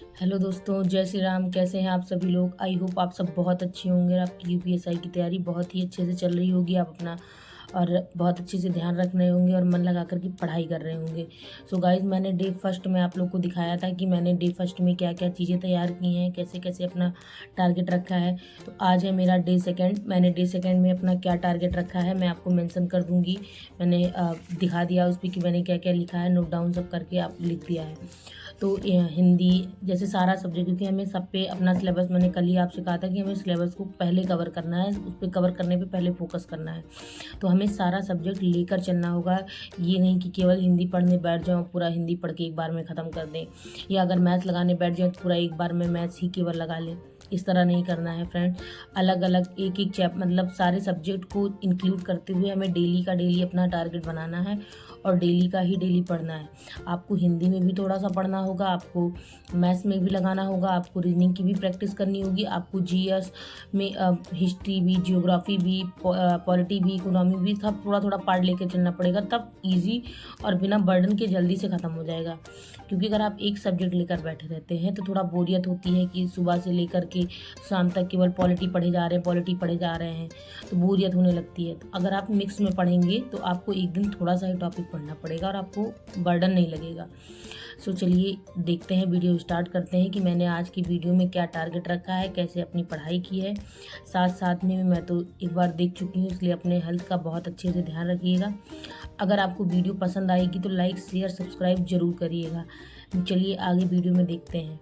Hello दोस्तों, जय श्री राम। कैसे हैं आप सभी लोग? आई होप आप सब बहुत अच्छे होंगे और आपकी यूपीएसआई की तैयारी बहुत ही अच्छे से चल रही होगी। आप अपना और बहुत अच्छे से ध्यान रख रहे होंगे और मन लगा कर के पढ़ाई कर रहे होंगे। सो गाइज, मैंने डे फर्स्ट में आप लोग को दिखाया था कि मैंने डे फर्स्ट में क्या क्या चीज़ें तैयार की हैं, कैसे कैसे अपना टारगेट रखा है। तो आज है मेरा डे सेकेंड। मैंने डे सेकेंड में अपना क्या टारगेट रखा है मैं आपको मेंशन कर दूंगी। मैंने दिखा दिया उस पर कि मैंने क्या क्या लिखा है, नोट डाउन सब करके आप लिख दिया है। तो हिंदी जैसे सारा सब्जेक्ट, क्योंकि हमें सब पे अपना सिलेबस, मैंने कल ही आपसे कहा था कि हमें सिलेबस को पहले कवर करना है, उस पर कवर करने पे पहले फोकस करना है। तो हमें सारा सब्जेक्ट लेकर चलना होगा। ये नहीं कि केवल हिंदी पढ़ने बैठ जाओ, पूरा हिंदी पढ़ के एक बार में ख़त्म कर दें, या अगर मैथ्स लगाने बैठ जाओ तो पूरा एक बार में मैथ्स ही केवल लगा लें। इस तरह नहीं करना है फ्रेंड। अलग अलग एक एक मतलब सारे सब्जेक्ट को इंक्लूड करते हुए हमें डेली का डेली अपना टारगेट बनाना है और डेली का ही डेली पढ़ना है। आपको हिंदी में भी थोड़ा सा पढ़ना होगा, आपको मैथ्स में भी लगाना होगा, आपको रीजनिंग की भी प्रैक्टिस करनी होगी, आपको जीएस में हिस्ट्री भी, जियोग्राफी भी, पॉलिटी भी, इकोनॉमी भी, सब थोड़ा थोड़ा पार्ट लेके चलना पड़ेगा। तब ईजी और बिना बर्डन के जल्दी से ख़त्म हो जाएगा। क्योंकि अगर आप एक सब्जेक्ट लेकर बैठे रहते हैं तो थोड़ा बोरियत होती है कि सुबह से लेकर के शाम तक केवल पॉलिटी पढ़े जा रहे हैं, पॉलिटी पढ़े जा रहे हैं, तो बोरियत होने लगती है। तो अगर आप मिक्स में पढ़ेंगे तो आपको एक दिन थोड़ा सा ही टॉपिक पढ़ना पड़ेगा और आपको बर्डन नहीं लगेगा। सो चलिए देखते हैं, वीडियो स्टार्ट करते हैं कि मैंने आज की वीडियो में क्या टारगेट रखा है, कैसे अपनी पढ़ाई की है। साथ साथ में मैं तो एक बार देख चुकी हूँ, इसलिए अपने हेल्थ का बहुत अच्छे से ध्यान रखिएगा। अगर आपको वीडियो पसंद आएगी तो लाइक शेयर सब्सक्राइब जरूर करिएगा। चलिए आगे वीडियो में देखते हैं।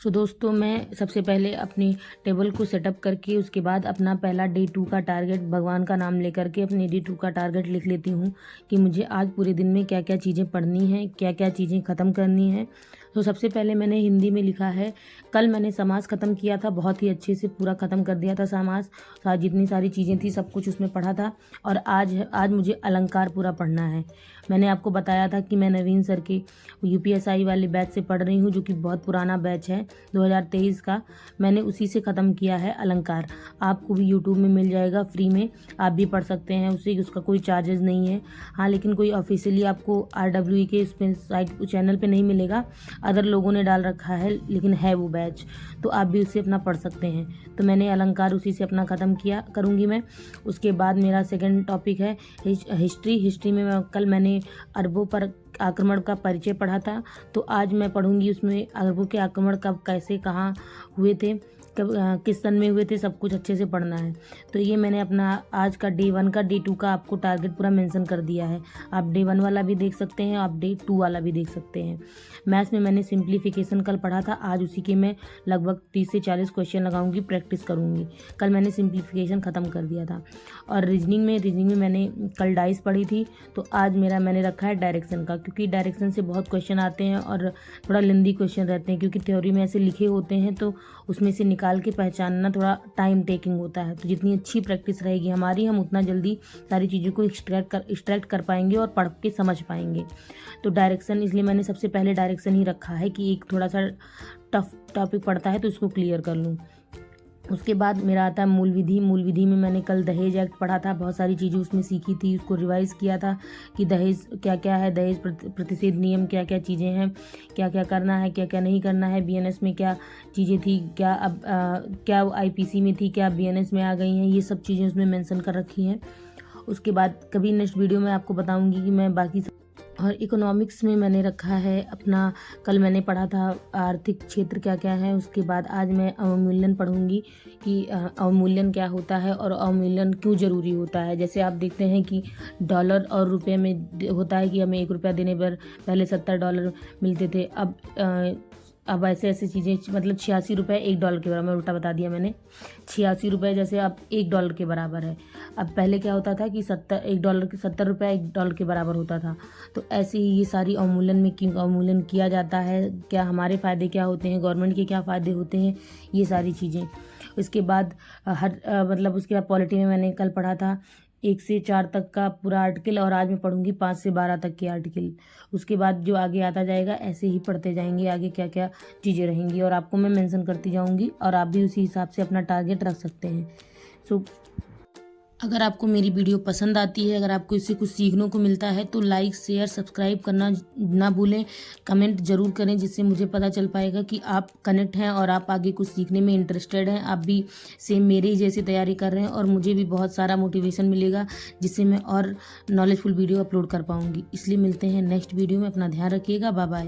सो दोस्तों, मैं सबसे पहले अपनी टेबल को सेटअप करके उसके बाद अपना पहला डे 2 का टारगेट भगवान का नाम लेकर के अपने डे 2 का टारगेट लिख लेती हूँ कि मुझे आज पूरे दिन में क्या क्या चीज़ें पढ़नी हैं, क्या क्या चीज़ें ख़त्म करनी हैं। तो सबसे पहले मैंने हिंदी में लिखा है, कल मैंने समास ख़त्म किया था, बहुत ही अच्छे से पूरा ख़त्म कर दिया था समास। जितनी सारी चीज़ें थी सब कुछ उसमें पढ़ा था। और आज मुझे अलंकार पूरा पढ़ना है। मैंने आपको बताया था कि मैं नवीन सर के यूपीएसआई वाले बैच से पढ़ रही हूँ, जो कि बहुत पुराना बैच है 2023 का। मैंने उसी से ख़त्म किया है अलंकार। आपको भी यूट्यूब में मिल जाएगा फ्री में, आप भी पढ़ सकते हैं उसे, उसका कोई चार्जेस नहीं है। हाँ, लेकिन कोई ऑफिशियली आपको RWE के उसमें साइट चैनल पे नहीं मिलेगा, अदर लोगों ने डाल रखा है, लेकिन है वो बैच, तो आप भी उससे अपना पढ़ सकते हैं। तो मैंने अलंकार उसी से अपना ख़त्म किया करूँगी मैं। उसके बाद मेरा सेकंड टॉपिक है हिस्ट्री में कल मैंने अरबों पर आक्रमण का परिचय पढ़ा था, तो आज मैं पढ़ूंगी उसमें अरबों के आक्रमण कब, कैसे, कहाँ हुए थे, कब, किस सन में हुए थे, सब कुछ अच्छे से पढ़ना है। तो ये मैंने अपना आज का डे 1 का डे 2 का आपको टारगेट पूरा मेंशन कर दिया है। आप डे 1 वाला भी देख सकते हैं, आप डे 2 वाला भी देख सकते हैं। मैथ्स में मैंने सिंप्लीफिकेशन कल पढ़ा था, आज उसी के मैं लगभग 30 से 40 क्वेश्चन लगाऊंगी, प्रैक्टिस करूंगी। कल मैंने सिंप्लीफिकेशन ख़त्म कर दिया था। और रीजनिंग में मैंने कल डाइस पढ़ी थी, तो आज मैंने रखा है डायरेक्शन का, क्योंकि डायरेक्शन से बहुत क्वेश्चन आते हैं और थोड़ा लेंदी क्वेश्चन रहते हैं, क्योंकि थ्योरी में ऐसे लिखे होते हैं तो उसमें से निकाल के पहचानना थोड़ा टाइम टेकिंग होता है। तो जितनी अच्छी प्रैक्टिस रहेगी हमारी, हम उतना जल्दी सारी चीज़ों को एक्सट्रैक्ट कर पाएंगे और पढ़ के समझ पाएंगे। तो डायरेक्शन, इसलिए मैंने सबसे पहले डायरेक्शन ही रखा है कि एक थोड़ा सा टफ टॉपिक पड़ता है तो उसको क्लियर कर लूँ। उसके बाद मेरा आता है मूल विधि में मैंने कल दहेज एक्ट पढ़ा था, बहुत सारी चीज़ें उसमें सीखी थी, उसको रिवाइज़ किया था कि दहेज क्या क्या है, दहेज प्रतिषेध नियम क्या क्या चीज़ें हैं, क्या क्या करना है, क्या क्या नहीं करना है, बीएनएस में क्या चीज़ें थी, क्या अब क्या आईपीसी में थी, क्या बीएनएस में आ गई हैं, ये सब चीज़ें उसमें मेंशन कर रखी हैं। उसके बाद कभी नेक्स्ट वीडियो में आपको बताऊँगी कि मैं बाकी। और इकोनॉमिक्स में मैंने रखा है अपना, कल मैंने पढ़ा था आर्थिक क्षेत्र क्या क्या है। उसके बाद आज मैं अवमूल्यन पढ़ूंगी कि अवमूल्यन क्या होता है और अवमूल्यन क्यों ज़रूरी होता है। जैसे आप देखते हैं कि डॉलर और रुपए में होता है कि हमें 1 रुपया देने पर पहले $70 मिलते थे, अब ऐसे ऐसे चीज़ें, मतलब 86 रुपये $1 के बराबर, मैं उल्टा बता दिया मैंने, 86 रुपये जैसे अब $1 के बराबर है। अब पहले क्या होता था कि $70 रुपये $1 के बराबर होता था। तो ऐसे ही ये सारी अवमूल्यन में क्यों अवमूल्यन किया जाता है, क्या हमारे फ़ायदे क्या होते हैं, गवर्नमेंट के क्या फ़ायदे होते हैं, ये सारी चीज़ें। उसके बाद मतलब उसके बाद पॉलिटी में मैंने कल पढ़ा था 1 से 4 तक का पूरा आर्टिकल, और आज मैं पढ़ूंगी 5 से 12 तक के आर्टिकल। उसके बाद जो आगे आता जाएगा ऐसे ही पढ़ते जाएंगे, आगे क्या क्या चीज़ें रहेंगी और आपको मैं मेंशन करती जाऊंगी, और आप भी उसी हिसाब से अपना टारगेट रख सकते हैं। सो अगर आपको मेरी वीडियो पसंद आती है, अगर आपको इससे कुछ सीखने को मिलता है तो लाइक शेयर सब्सक्राइब करना ना भूलें। कमेंट ज़रूर करें जिससे मुझे पता चल पाएगा कि आप कनेक्ट हैं और आप आगे कुछ सीखने में इंटरेस्टेड हैं। आप भी सेम मेरे ही जैसी तैयारी कर रहे हैं और मुझे भी बहुत सारा मोटिवेशन मिलेगा जिससे मैं और नॉलेजफुल वीडियो अपलोड कर पाऊँगी। इसलिए मिलते हैं नेक्स्ट वीडियो में। अपना ध्यान रखिएगा। Bye bye.